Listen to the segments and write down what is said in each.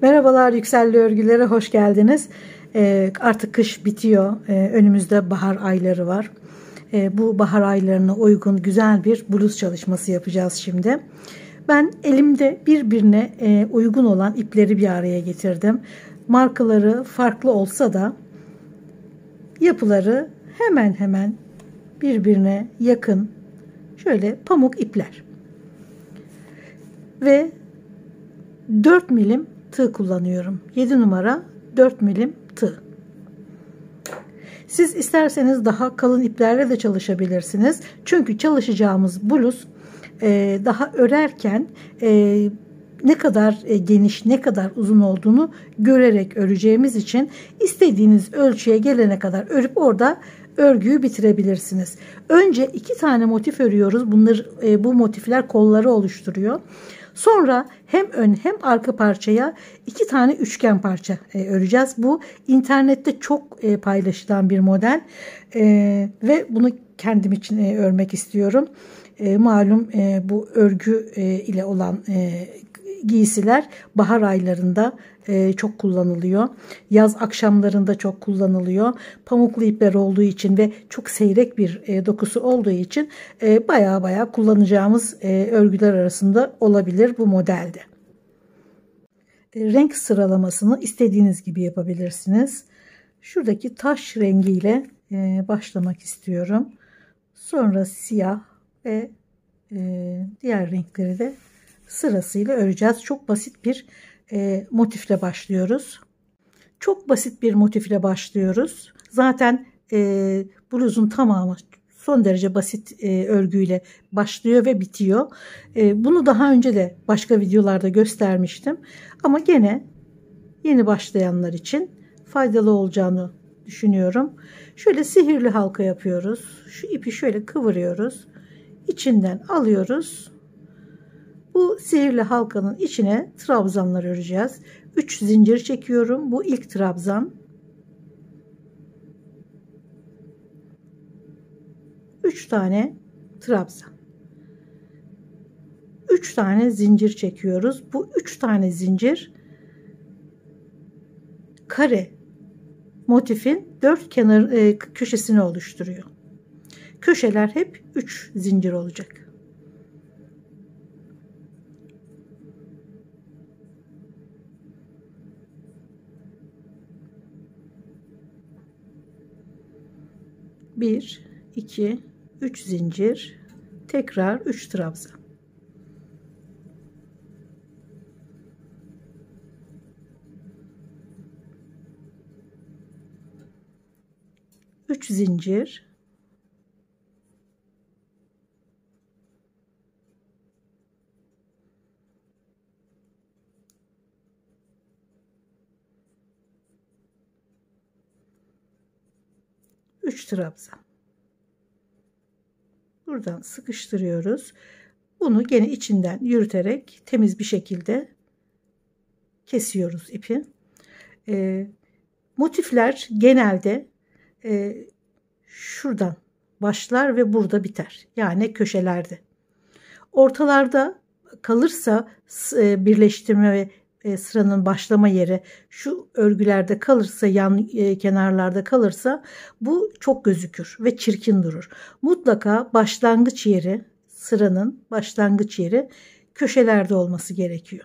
Merhabalar, Yükselli Örgülere hoş geldiniz. Artık kış bitiyor. Önümüzde bahar ayları var. Bu bahar aylarına uygun güzel bir bluz çalışması yapacağız şimdi. Ben elimde birbirine uygun olan ipleri bir araya getirdim. Markaları farklı olsa da yapıları hemen hemen birbirine yakın şöyle pamuk ipler. Ve 4 milim tığ kullanıyorum. 7 numara 4 milim tığ. Siz isterseniz daha kalın iplerle de çalışabilirsiniz. Çünkü çalışacağımız bluz daha örerken ne kadar geniş, ne kadar uzun olduğunu görerek öreceğimiz için istediğiniz ölçüye gelene kadar örüp orada örgüyü bitirebilirsiniz. Önce 2 tane motif örüyoruz. Bu motifler kolları oluşturuyor. Sonra hem ön hem arka parçaya 2 tane üçgen parça öreceğiz. Bu internette çok paylaşılan bir model ve bunu kendim için örmek istiyorum. Malum bu örgü ile olan giysiler bahar aylarında çok kullanılıyor. Yaz akşamlarında çok kullanılıyor. Pamuklu ipler olduğu için ve çok seyrek bir dokusu olduğu için baya kullanacağımız örgüler arasında olabilir bu modelde. Renk sıralamasını istediğiniz gibi yapabilirsiniz. Şuradaki taş rengiyle başlamak istiyorum. Sonra siyah ve diğer renkleri de sırasıyla öreceğiz. Çok basit bir motifle başlıyoruz. Çok basit bir motifle başlıyoruz. Zaten bluzun tamamı son derece basit örgüyle başlıyor ve bitiyor. Bunu daha önce de başka videolarda göstermiştim. Ama gene yeni başlayanlar için faydalı olacağını düşünüyorum. Şöyle sihirli halka yapıyoruz. Şu ipi şöyle kıvırıyoruz. İçinden alıyoruz. Bu sihirli halkanın içine trabzanlar öreceğiz. 3 zincir çekiyorum. Bu ilk trabzan. 3 tane trabzan. 3 tane zincir çekiyoruz. Bu 3 tane zincir kare motifin 4 kenar köşesini oluşturuyor. Köşeler hep 3 zincir olacak. Bir, 2, 3 zincir, tekrar 3 trabzan. Üç zincir, üç trabzan. Buradan sıkıştırıyoruz. Bunu gene içinden yürüterek temiz bir şekilde kesiyoruz ipi. Motifler genelde şuradan başlar ve burada biter. Yani köşelerde. Ortalarda kalırsa birleştirme ve sıranın başlama yeri şu örgülerde kalırsa, yan kenarlarda kalırsa bu çok gözükür ve çirkin durur. Mutlaka başlangıç yeri, sıranın başlangıç yeri köşelerde olması gerekiyor.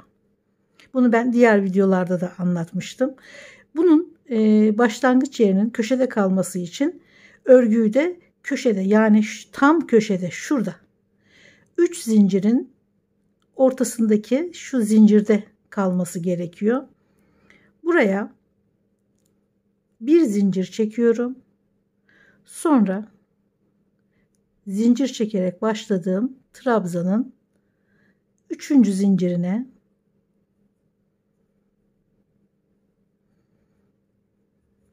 Bunu ben diğer videolarda da anlatmıştım. Bunun başlangıç yerinin köşede kalması için örgüyü de köşede, yani tam köşede, şurada 3 zincirin ortasındaki şu zincirde kalması gerekiyor. Buraya bir zincir çekiyorum. Sonra zincir çekerek başladığım trabzanın 3. zincirine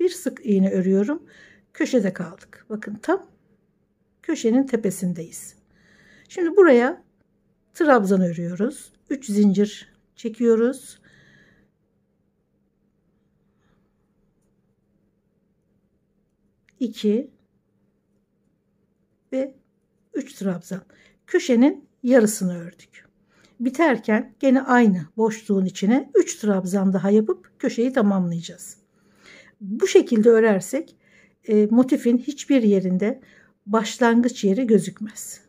bir sık iğne örüyorum. Köşede kaldık. Bakın tam köşenin tepesindeyiz. Şimdi buraya trabzan örüyoruz. 3 zincir çekiyoruz. 2 ve 3 trabzan. Köşenin yarısını ördük. biterken gene aynı boşluğun içine 3 trabzan daha yapıp köşeyi tamamlayacağız. Bu şekilde örersek motifin hiçbir yerinde başlangıç yeri gözükmez.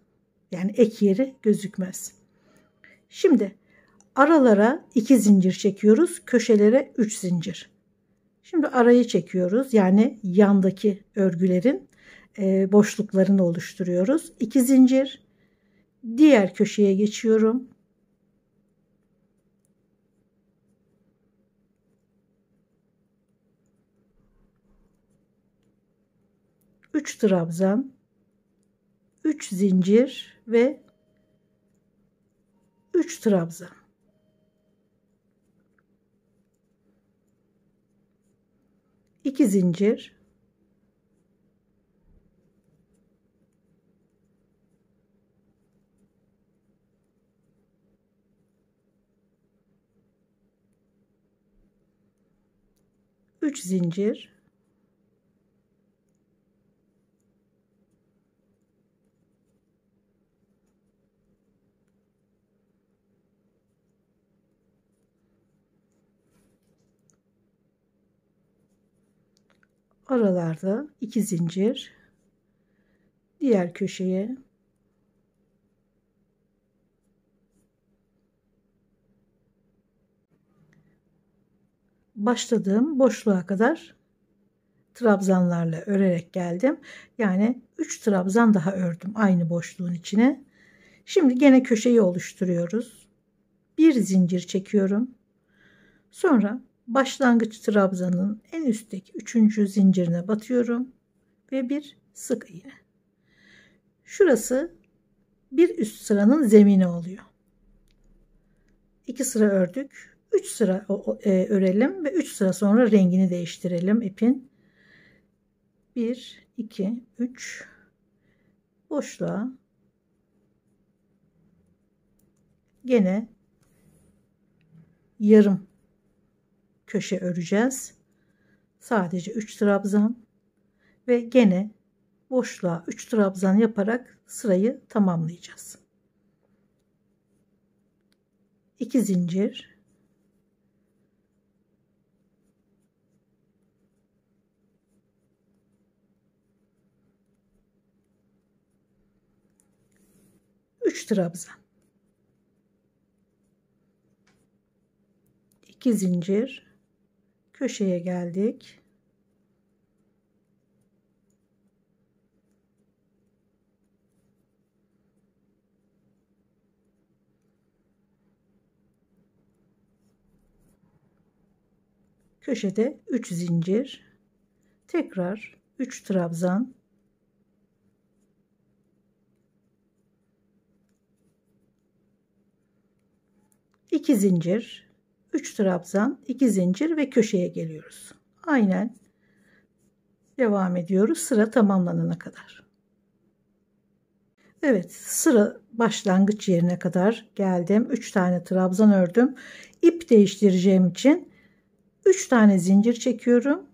Yani ek yeri gözükmez. Şimdi aralara 2 zincir çekiyoruz, köşelere 3 zincir. Şimdi arayı çekiyoruz, yani yandaki örgülerin boşluklarını oluşturuyoruz. 2 zincir, diğer köşeye geçiyorum. 3 trabzan, 3 zincir ve 3 trabzan. 2 zincir, 3 zincir, aralarda 2 zincir, diğer köşeye başladığım boşluğa kadar trabzanlarla örerek geldim. Yani 3 trabzan daha ördüm aynı boşluğun içine. Şimdi gene köşeyi oluşturuyoruz. Bir zincir çekiyorum. Sonra başlangıç trabzanın en üstteki 3. zincirine batıyorum ve bir sık iğne. Şurası bir üst sıranın zemini oluyor. 2 sıra ördük. 3 sıra örelim ve 3 sıra sonra rengini değiştirelim ipin. 1 2 3 boşluğa gene yarım köşe öreceğiz. Sadece 3 trabzan ve gene boşluğa 3 trabzan yaparak sırayı tamamlayacağız. 2 zincir, 3 trabzan, 2 zincir, köşeye geldik. Köşede 3 zincir, tekrar 3 trabzan, 2 zincir, 3 trabzan, 2 zincir ve köşeye geliyoruz. Aynen devam ediyoruz sıra tamamlanana kadar. Evet, sıra başlangıç yerine kadar geldim. 3 tane trabzan ördüm. İp değiştireceğim için 3 tane zincir çekiyorum.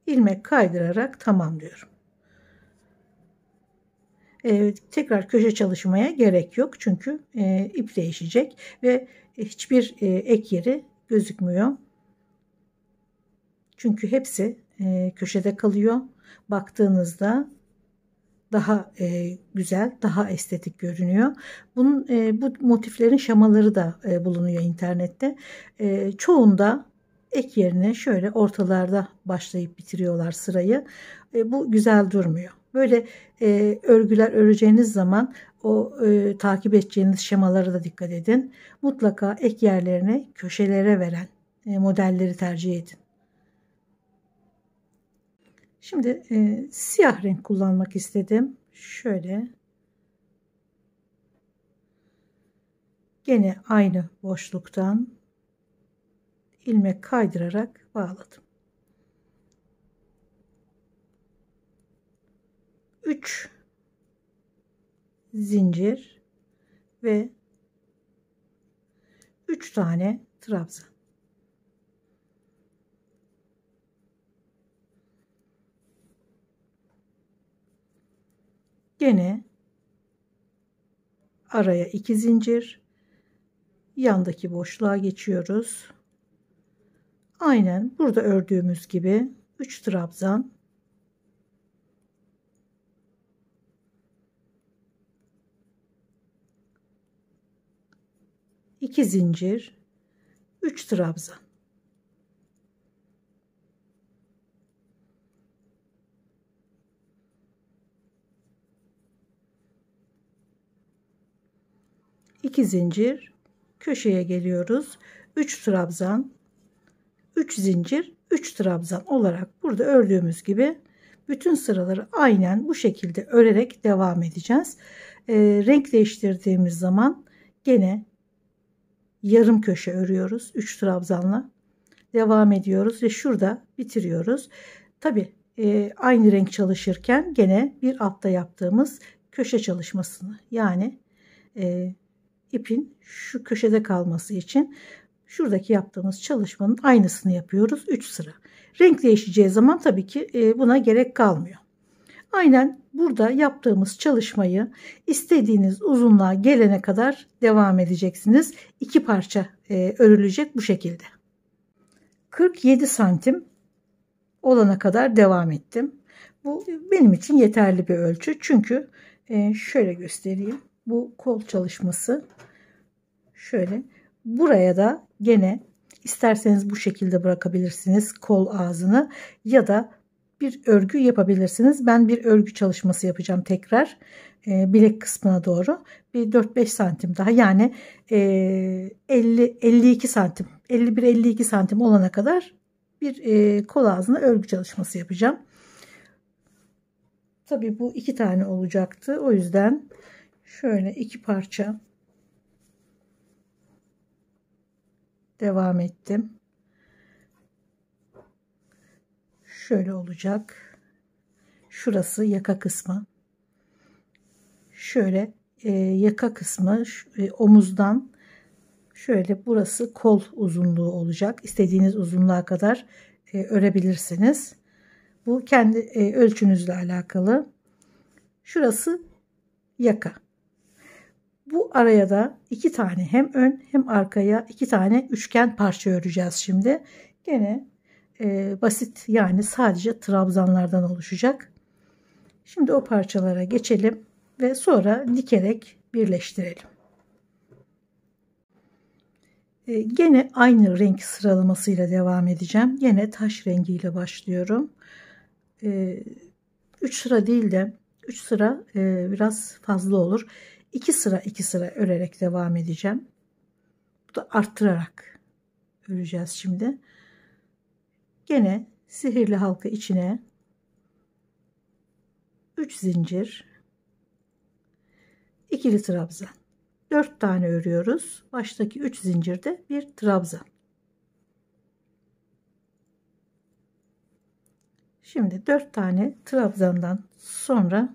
İlmek kaydırarak tamamlıyorum. Tekrar köşe çalışmaya gerek yok. Çünkü ip değişecek ve hiçbir ek yeri gözükmüyor. Çünkü hepsi köşede kalıyor. Baktığınızda daha güzel, daha estetik görünüyor. Bu motiflerin şamaları da bulunuyor internette. Çoğunda ek yerine şöyle ortalarda başlayıp bitiriyorlar sırayı. Bu güzel durmuyor. Böyle örgüler öreceğiniz zaman o takip edeceğiniz şemalara da dikkat edin. Mutlaka ek yerlerine köşelere veren modelleri tercih edin. Şimdi siyah renk kullanmak istedim. Şöyle gene aynı boşluktan ilmek kaydırarak bağladım. 3 zincir ve 3 tane trabzan. Gene araya 2 zincir, yandaki boşluğa geçiyoruz. Aynen burada ördüğümüz gibi 3 trabzan, 2 zincir, 3 trabzan. İki zincir, köşeye geliyoruz. 3 trabzan, 3 zincir, 3 trabzan olarak burada ördüğümüz gibi bütün sıraları aynen bu şekilde örerek devam edeceğiz. Renk değiştirdiğimiz zaman gene yarım köşe örüyoruz 3 trabzanla devam ediyoruz ve şurada bitiriyoruz. Tabi aynı renk çalışırken gene bir altta yaptığımız köşe çalışmasını, yani ipin şu köşede kalması için şuradaki yaptığımız çalışmanın aynısını yapıyoruz 3 sıra. Renk değişeceği zaman tabii ki buna gerek kalmıyor. Aynen burada yaptığımız çalışmayı istediğiniz uzunluğa gelene kadar devam edeceksiniz. 2 parça örülecek bu şekilde. 47 santim olana kadar devam ettim. Bu benim için yeterli bir ölçü. Çünkü şöyle göstereyim. Bu kol çalışması. Şöyle. Buraya da gene isterseniz bu şekilde bırakabilirsiniz kol ağzını, ya da bir örgü yapabilirsiniz. Ben bir örgü çalışması yapacağım tekrar bilek kısmına doğru. Bir 4-5 santim daha, yani 50-52 santim, 51-52 santim olana kadar bir kol ağzına örgü çalışması yapacağım. Tabii bu 2 tane olacaktı. O yüzden şöyle 2 parça devam ettim. Şöyle olacak. Şurası yaka kısmı. Şöyle yaka kısmı omuzdan şöyle, burası kol uzunluğu olacak. İstediğiniz uzunluğa kadar örebilirsiniz. Bu kendi ölçünüzle alakalı. Şurası yaka. Bu araya da 2 tane hem ön hem arkaya 2 tane üçgen parça öreceğiz şimdi. Gene basit, yani sadece trabzanlardan oluşacak. Şimdi o parçalara geçelim ve sonra dikerek birleştirelim. Gene aynı renk sıralamasıyla devam edeceğim. Gene taş rengiyle başlıyorum. 3 sıra değil de 3 sıra biraz fazla olur. 2 sıra 2 sıra örerek devam edeceğim. Bu da arttırarak öreceğiz şimdi. Gene sihirli halka içine 3 zincir, ikili trabzan, 4 tane örüyoruz. Baştaki 3 zincirde bir trabzan. Şimdi 4 tane trabzandan sonra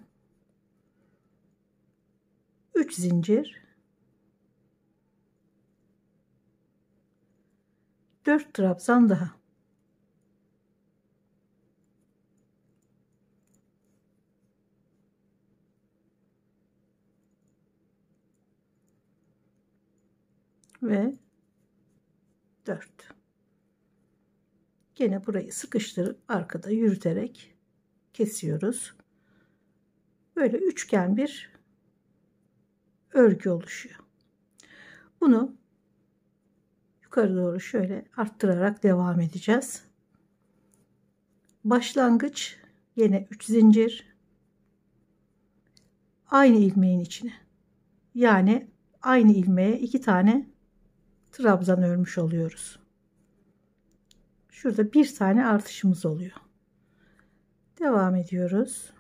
3 zincir, 4 trabzan daha. Ve 4. Gene burayı sıkıştırıp arkada yürüterek kesiyoruz. Böyle üçgen bir örgü oluşuyor. Bunu yukarı doğru şöyle arttırarak devam edeceğiz. Başlangıç yine 3 zincir, aynı ilmeğin içine, yani aynı ilmeğe 2 tane trabzan örmüş oluyoruz. Şurada bir tane artışımız oluyor. Devam ediyoruz.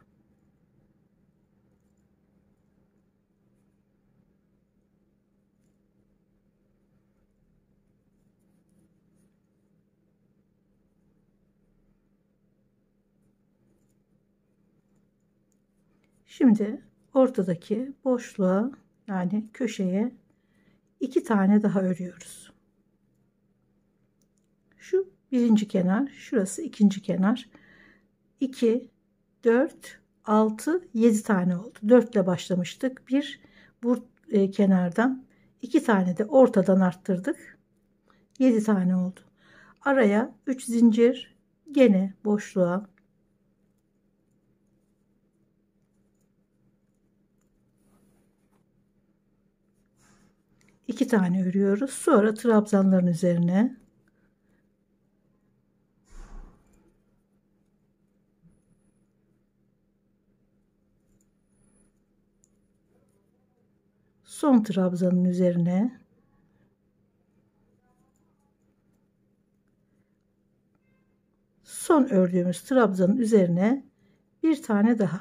Şimdi ortadaki boşluğa, yani köşeye 2 tane daha örüyoruz. Şu birinci kenar, şurası ikinci kenar. 2, 4, 6, 7 tane oldu. 4 ile başlamıştık. Bir bu kenardan, 2 tane de ortadan arttırdık. 7 tane oldu. Araya 3 zincir, gene boşluğa 2 tane örüyoruz. Sonra trabzanların üzerine son trabzanın üzerine son ördüğümüz trabzanın üzerine bir tane daha.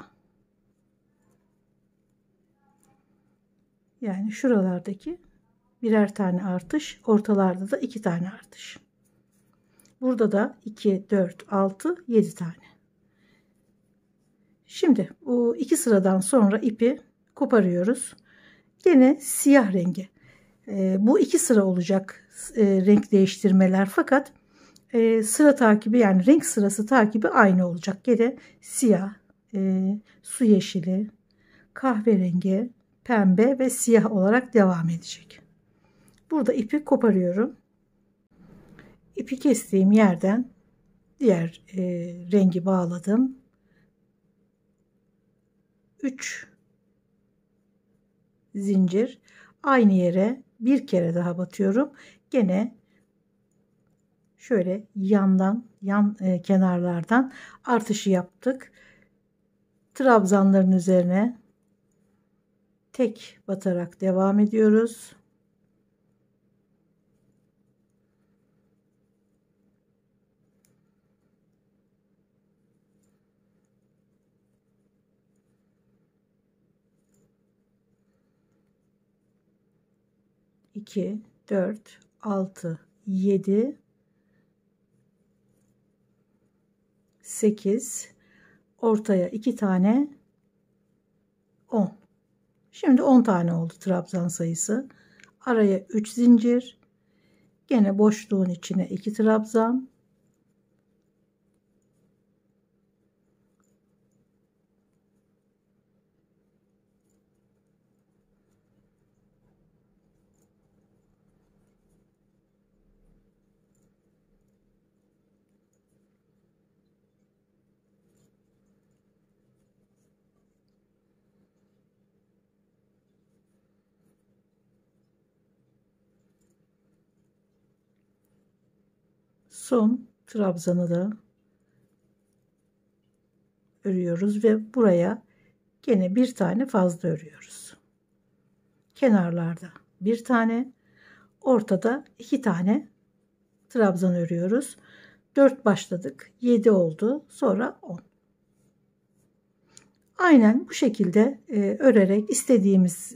Yani şuralardaki birer tane artış, ortalarda da 2 tane artış. Burada da 2, 4, 6, 7 tane. Şimdi bu 2 sıradan sonra ipi koparıyoruz. Yine siyah rengi. Bu 2 sıra olacak renk değiştirmeler, fakat sıra takibi, yani renk sırası takibi aynı olacak. Gene siyah, su yeşili, kahverengi, pembe ve siyah olarak devam edecek. Burada ipi koparıyorum. İpi kestiğim yerden diğer rengi bağladım. 3 zincir, aynı yere bir kere daha batıyorum. Gene şöyle yan kenarlardan artışı yaptık. Trabzanların üzerine tek batarak devam ediyoruz. İki, 4, 6, 7, 8, ortaya 2 tane, 10. Şimdi 10 tane oldu trabzan sayısı. Araya 3 zincir, gene boşluğun içine 2 trabzan, son trabzanı da örüyoruz ve buraya gene bir tane fazla örüyoruz. Kenarlarda bir tane, ortada 2 tane trabzan örüyoruz. 4 başladık, 7 oldu, sonra 10. Aynen bu şekilde örerek istediğimiz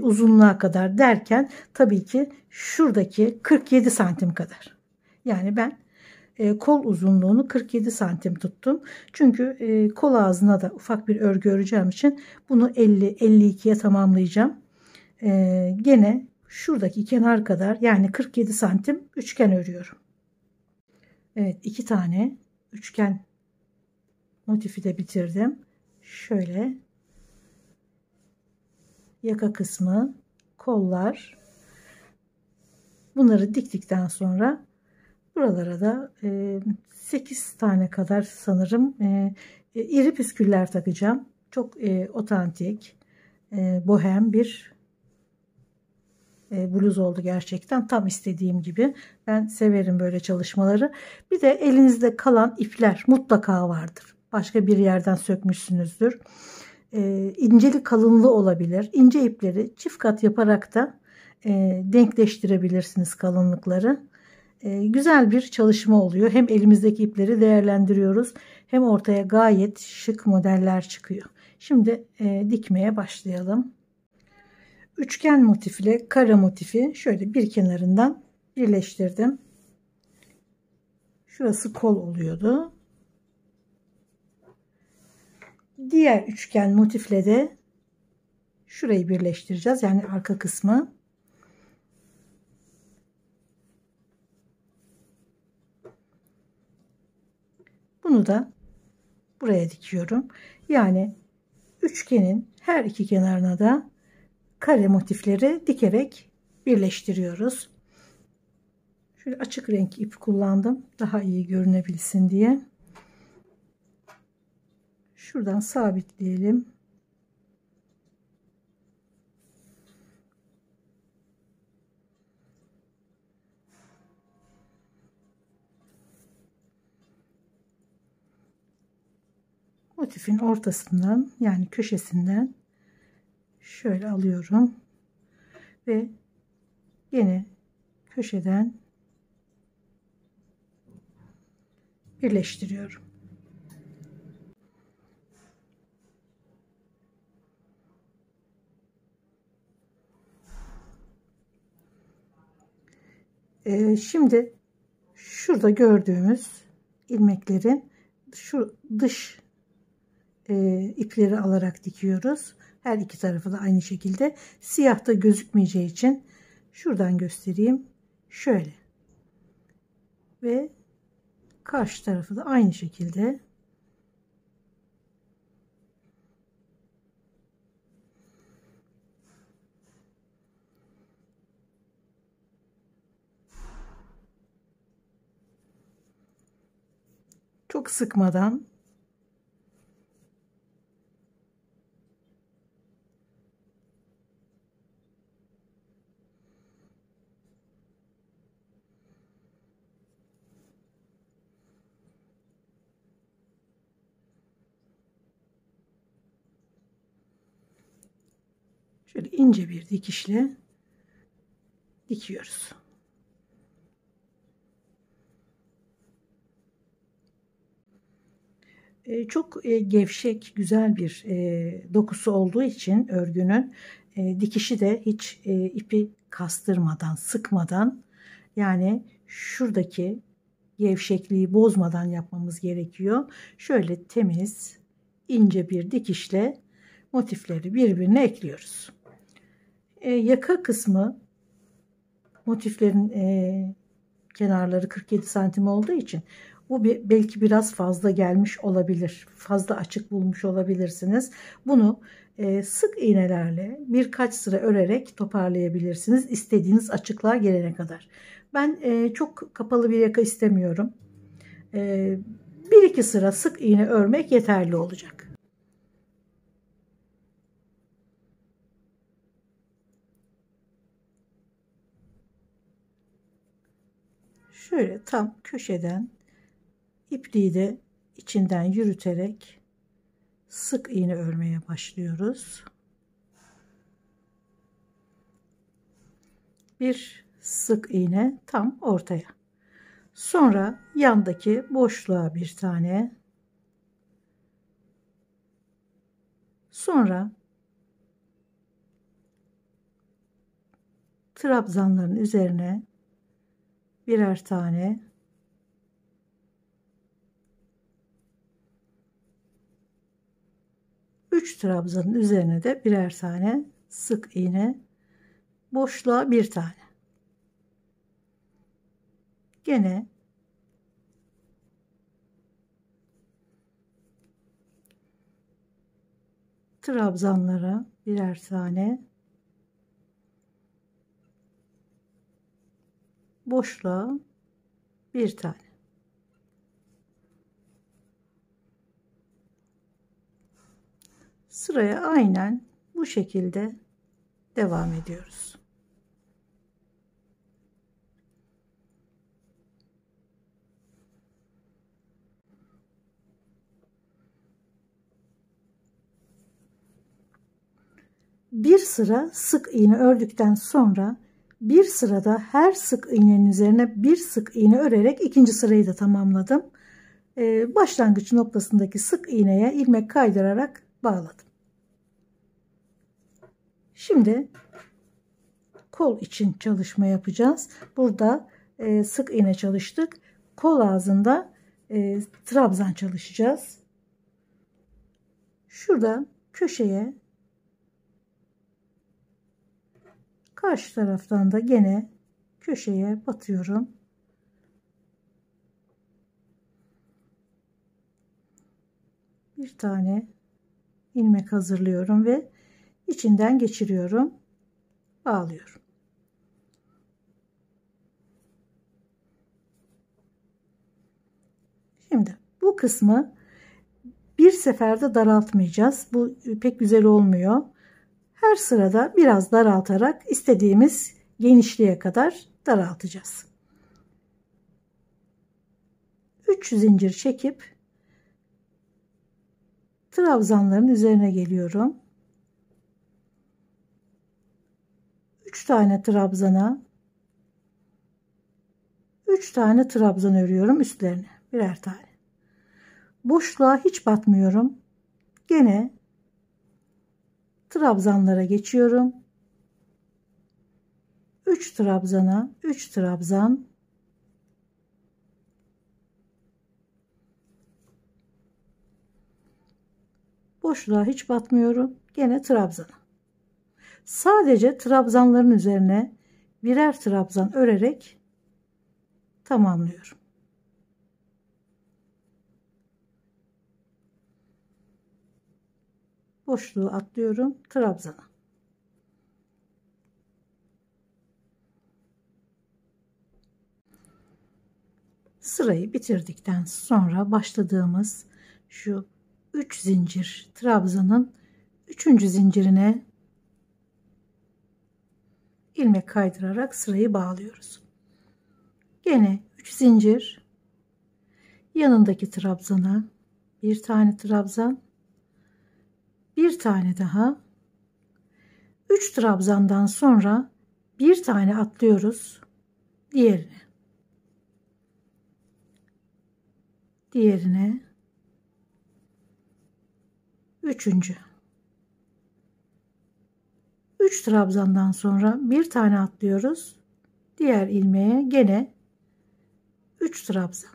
uzunluğa kadar derken, tabii ki şuradaki 47 santim kadar. Yani ben kol uzunluğunu 47 santim tuttum. Çünkü kol ağzına da ufak bir örgü öreceğim için bunu 50-52'ye tamamlayacağım. Gene şuradaki kenar kadar, yani 47 santim üçgen örüyorum. Evet, 2 tane üçgen motifi de bitirdim. Şöyle yaka kısmı, kollar, bunları diktikten sonra buralara da 8 tane kadar sanırım iri püsküller takacağım. Çok otantik, bohem bir bluz oldu gerçekten. Tam istediğim gibi. Ben severim böyle çalışmaları. Bir de elinizde kalan ipler mutlaka vardır. Başka bir yerden sökmüşsünüzdür. İnceli kalınlığı olabilir. İnce ipleri çift kat yaparak da denkleştirebilirsiniz kalınlıkları. Güzel bir çalışma oluyor. Hem elimizdeki ipleri değerlendiriyoruz, hem ortaya gayet şık modeller çıkıyor. Şimdi dikmeye başlayalım. Üçgen motif ile kare motifi şöyle bir kenarından birleştirdim. Şurası kol oluyordu. Diğer üçgen motifle de şurayı birleştireceğiz. Yani arka kısmı. Bunu da buraya dikiyorum. Yani üçgenin her iki kenarına da kare motifleri dikerek birleştiriyoruz. Şöyle açık renk ip kullandım. Daha iyi görünebilsin diye. Şuradan sabitleyelim. Motifin ortasından, yani köşesinden şöyle alıyorum ve yine köşeden birleştiriyorum. Şimdi şurada gördüğümüz ilmeklerin şu dış ipleri alarak dikiyoruz. Her iki tarafı da aynı şekilde. Siyah da gözükmeyeceği için şuradan göstereyim. Şöyle. Ve karşı tarafı da aynı şekilde. Çok sıkmadan şöyle ince bir dikişle dikiyoruz. Çok gevşek, güzel bir dokusu olduğu için örgünün dikişi de hiç ipi kastırmadan, sıkmadan, yani şuradaki gevşekliği bozmadan yapmamız gerekiyor. Şöyle temiz, ince bir dikişle motifleri birbirine ekliyoruz. Yaka kısmı, motiflerin kenarları 47 santim olduğu için bu belki biraz fazla gelmiş olabilir. Fazla açık bulmuş olabilirsiniz. Bunu sık iğnelerle birkaç sıra örerek toparlayabilirsiniz. İstediğiniz açıklığa gelene kadar. Ben çok kapalı bir yaka istemiyorum. Bir iki sıra sık iğne örmek yeterli olacak. Şöyle tam köşeden ipliği de içinden yürüterek sık iğne örmeye başlıyoruz. Bir sık iğne tam ortaya. Sonra yandaki boşluğa bir tane. Sonra trabzanların üzerine birer tane. Üç trabzanın üzerine de birer tane sık iğne. Boşluğa bir tane. Gene trabzanlara birer tane. Boşluğa bir tane. Sıraya aynen bu şekilde devam ediyoruz. Bir sıra sık iğne ördükten sonra bir sırada her sık iğnenin üzerine bir sık iğne örerek ikinci sırayı da tamamladım. Başlangıç noktasındaki sık iğneye ilmek kaydırarak bağladım. Şimdi kol için çalışma yapacağız. Burada sık iğne çalıştık. Kol ağzında trabzan çalışacağız. Şurada köşeye, karşı taraftan da gene köşeye batıyorum. Bir tane ilmek hazırlıyorum ve içinden geçiriyorum, bağlıyorum. Şimdi bu kısmı bir seferde daraltmayacağız. Bu pek güzel olmuyor. Her sırada biraz daraltarak istediğimiz genişliğe kadar daraltacağız. 3 zincir çekip trabzanların üzerine geliyorum. 3 tane trabzana 3 tane trabzan örüyorum üstlerine birer tane. Boşluğa hiç batmıyorum. Gene trabzanlara geçiyorum. 3 trabzana 3 trabzan, boşluğa hiç batmıyorum. Gene trabzana. Sadece trabzanların üzerine birer trabzan örerek tamamlıyorum. Boşluğu atlıyorum, trabzana. Sırayı bitirdikten sonra başladığımız şu 3 zincir trabzanın 3. zincirine ilmek kaydırarak sırayı bağlıyoruz. Gene 3 zincir, yanındaki trabzana bir tane trabzan, bir tane daha, 3 trabzandan sonra bir tane atlıyoruz diğerine, üçüncü. 3 trabzandan sonra bir tane atlıyoruz diğer ilmeğe, gene 3 trabzan.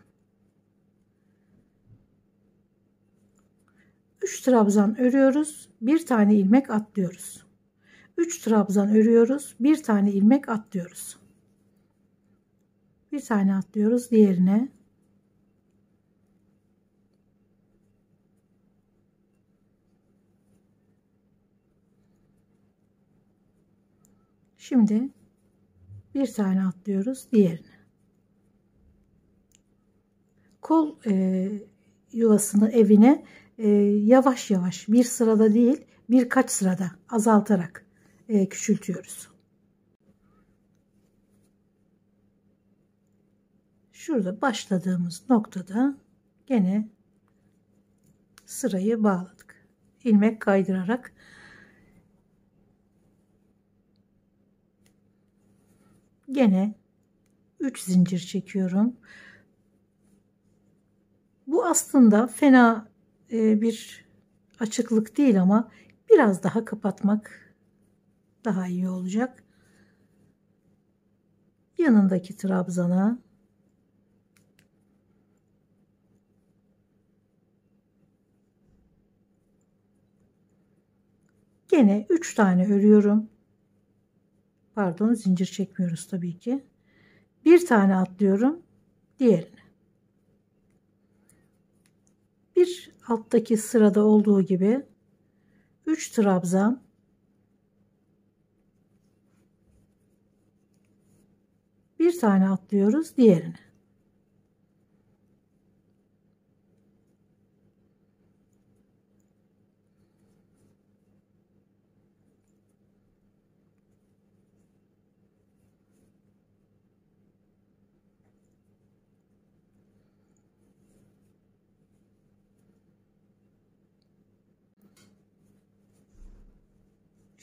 3 trabzan örüyoruz, bir tane ilmek atlıyoruz. 3 trabzan örüyoruz, bir tane ilmek atlıyoruz. Bir tane atlıyoruz diğerine. Şimdi bir tane atlıyoruz diğerine. Kol yuvasını, evine yavaş yavaş, bir sırada değil birkaç sırada azaltarak küçültüyoruz. Şurada başladığımız noktada gene sırayı bağladık. İlmek kaydırarak gene 3 zincir çekiyorum. Bu aslında fena bir açıklık değil ama biraz daha kapatmak daha iyi olacak. Yanındaki trabzana gene 3 tane örüyorum. Pardon, zincir çekmiyoruz tabii ki. Bir tane atlıyorum diğerine. Bir alttaki sırada olduğu gibi 3 trabzan, bir tane atlıyoruz diğerine.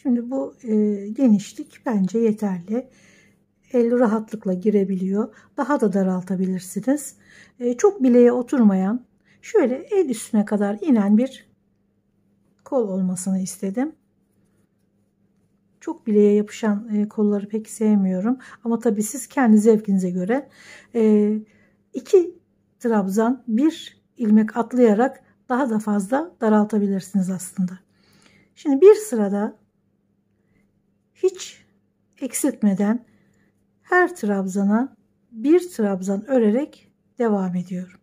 Şimdi bu genişlik bence yeterli. El rahatlıkla girebiliyor. Daha da daraltabilirsiniz. Çok bileğe oturmayan, şöyle el üstüne kadar inen bir kol olmasını istedim. Çok bileğe yapışan kolları pek sevmiyorum. Ama tabii siz kendi zevkinize göre 2 trabzan, bir ilmek atlayarak daha da fazla daraltabilirsiniz aslında. Şimdi bir sırada hiç eksiltmeden her trabzana bir trabzan örerek devam ediyorum.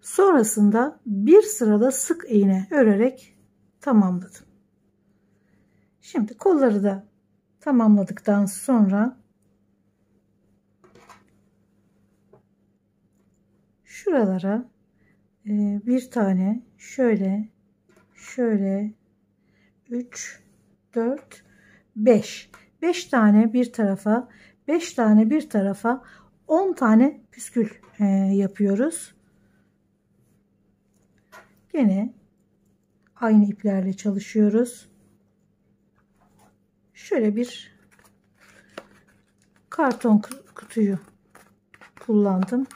Sonrasında bir sırada sık iğne örerek tamamladım. Şimdi kolları da tamamladıktan sonra şuralara bir tane şöyle 3 4 5 tane bir tarafa, 5 tane bir tarafa, 10 tane püskül yapıyoruz. Gene aynı iplerle çalışıyoruz. Şöyle bir karton kutuyu kullandım.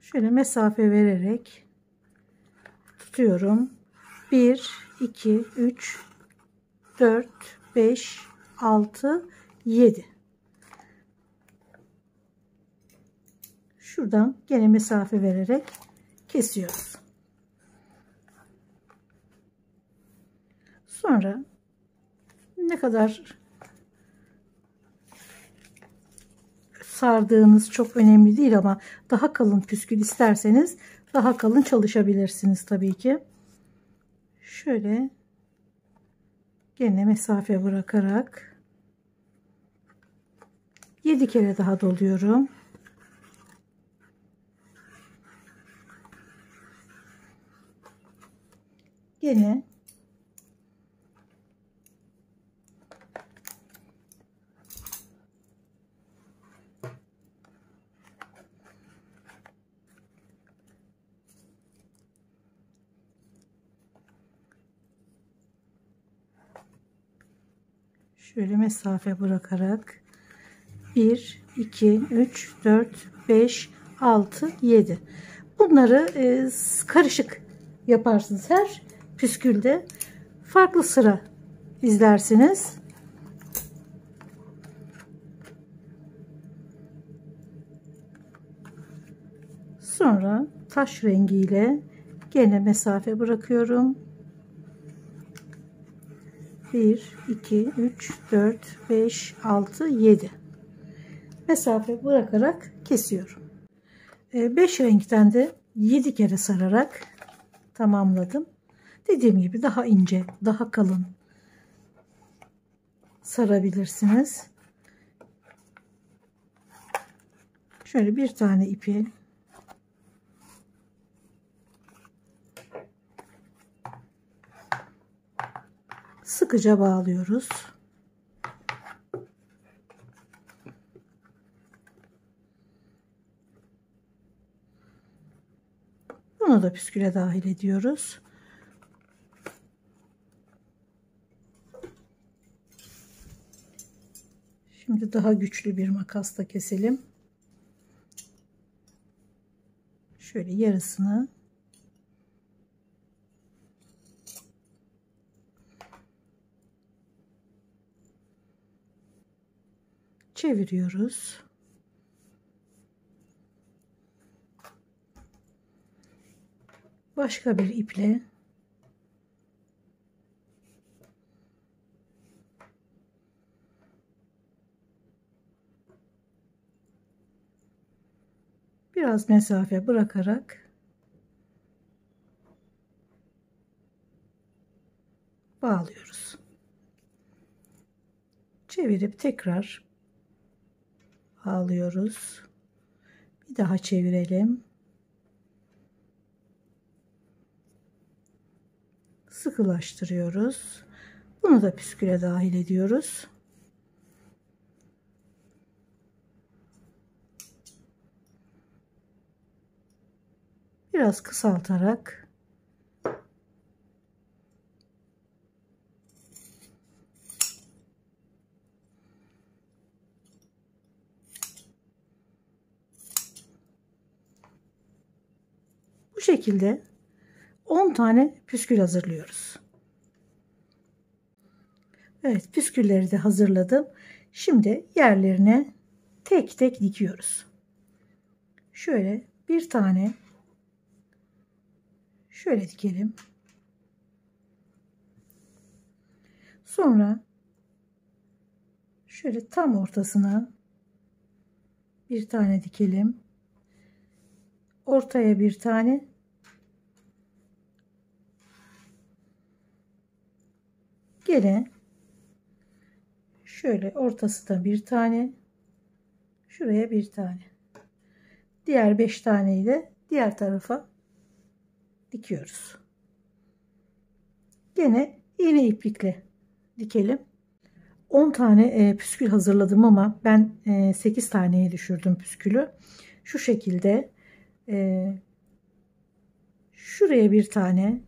Şöyle mesafe vererek tutuyorum. 1 2 3 4 5 6 7. Şuradan gene mesafe vererek kesiyoruz. Sonra ne kadar sardığınız çok önemli değil ama daha kalın püskül isterseniz daha kalın çalışabilirsiniz tabii ki. Şöyle gene mesafe bırakarak 7 kere daha doluyorum. Gene şöyle mesafe bırakarak 1 2 3 4 5 6 7. Bunları karışık yaparsınız. Her püskülde farklı sıra izlersiniz. Sonra taş rengiyle gene mesafe bırakıyorum. 1 2 3 4 5 6 7 mesafe bırakarak kesiyorum. 5 renkten de 7 kere sararak tamamladım. Dediğim gibi daha ince, daha kalın sarabilirsiniz. Şöyle bir tane ipi sıkıca bağlıyoruz. Bunu da püsküle dahil ediyoruz. Şimdi daha güçlü bir makasla keselim. Şöyle yarısını çeviriyoruz. Başka bir iple biraz mesafe bırakarak bağlıyoruz. Çevirip tekrar bağlıyoruz. Bir daha çevirelim. Sıkılaştırıyoruz. Bunu da püsküle dahil ediyoruz. Biraz kısaltarak bu şekilde 10 tane püskül hazırlıyoruz. Evet, püskülleri de hazırladım. Şimdi yerlerine tek tek dikiyoruz. Şöyle bir tane şöyle dikelim. Sonra şöyle tam ortasına bir tane dikelim. Ortaya bir tane. Gene şöyle ortası da bir tane. Şuraya bir tane. Diğer 5 taneyi de diğer tarafa dikiyoruz. Gene iğne iplikle dikelim. 10 tane püskül hazırladım ama ben 8 taneye düşürdüm püskülü. Şu şekilde şuraya bir tane,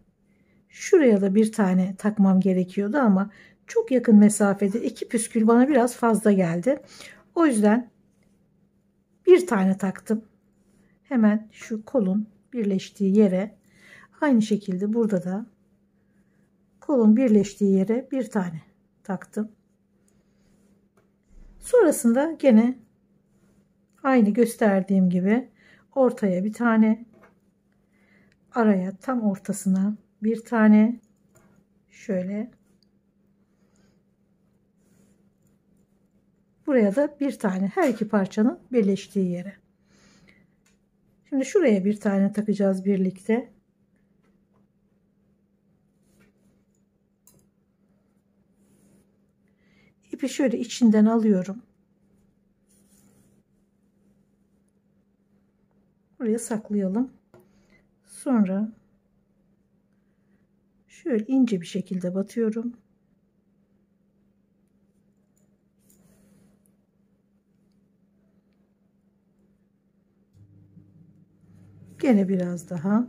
şuraya da bir tane takmam gerekiyordu ama çok yakın mesafede 2 püskül bana biraz fazla geldi. O yüzden bir tane taktım. Hemen şu kolun birleştiği yere, aynı şekilde burada da kolun birleştiği yere bir tane taktım. Sonrasında gene aynı gösterdiğim gibi ortaya bir tane, araya tam ortasına bir tane, şöyle buraya da bir tane, her iki parçanın birleştiği yere. Şimdi şuraya bir tane takacağız birlikte. İpi şöyle içinden alıyorum. Buraya saklayalım. Sonra şöyle ince bir şekilde batıyorum. Gene biraz daha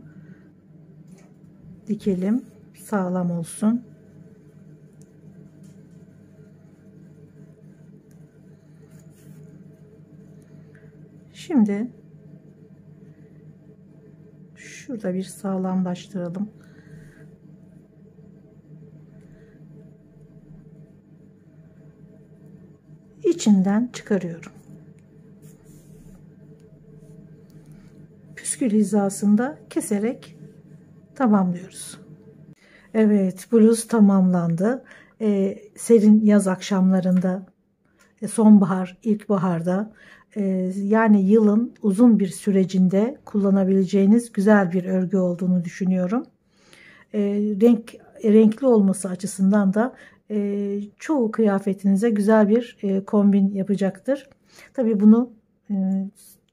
dikelim. Sağlam olsun. Şimdi şurada bir sağlamlaştıralım. İçinden çıkarıyorum. Püskül hizasında keserek tamamlıyoruz. Evet, bluz tamamlandı. Serin yaz akşamlarında, sonbahar, ilkbaharda, yani yılın uzun bir sürecinde kullanabileceğiniz güzel bir örgü olduğunu düşünüyorum. Renkli olması açısından da çoğu kıyafetinize güzel bir kombin yapacaktır. Tabii bunu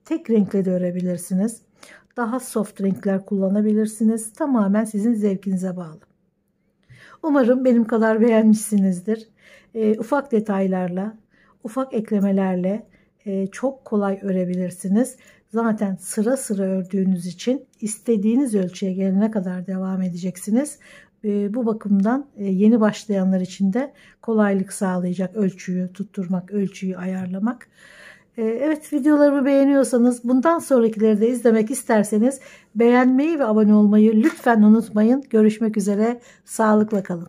tek renkle de örebilirsiniz. Daha soft renkler kullanabilirsiniz. Tamamen sizin zevkinize bağlı. Umarım benim kadar beğenmişsinizdir. Ufak detaylarla, ufak eklemelerle çok kolay örebilirsiniz. Zaten sıra sıra ördüğünüz için istediğiniz ölçüye gelene kadar devam edeceksiniz. Bu bakımdan yeni başlayanlar için de kolaylık sağlayacak ölçüyü tutturmak, ölçüyü ayarlamak. Evet, videolarımı beğeniyorsanız, bundan sonrakileri de izlemek isterseniz beğenmeyi ve abone olmayı lütfen unutmayın. Görüşmek üzere, sağlıkla kalın.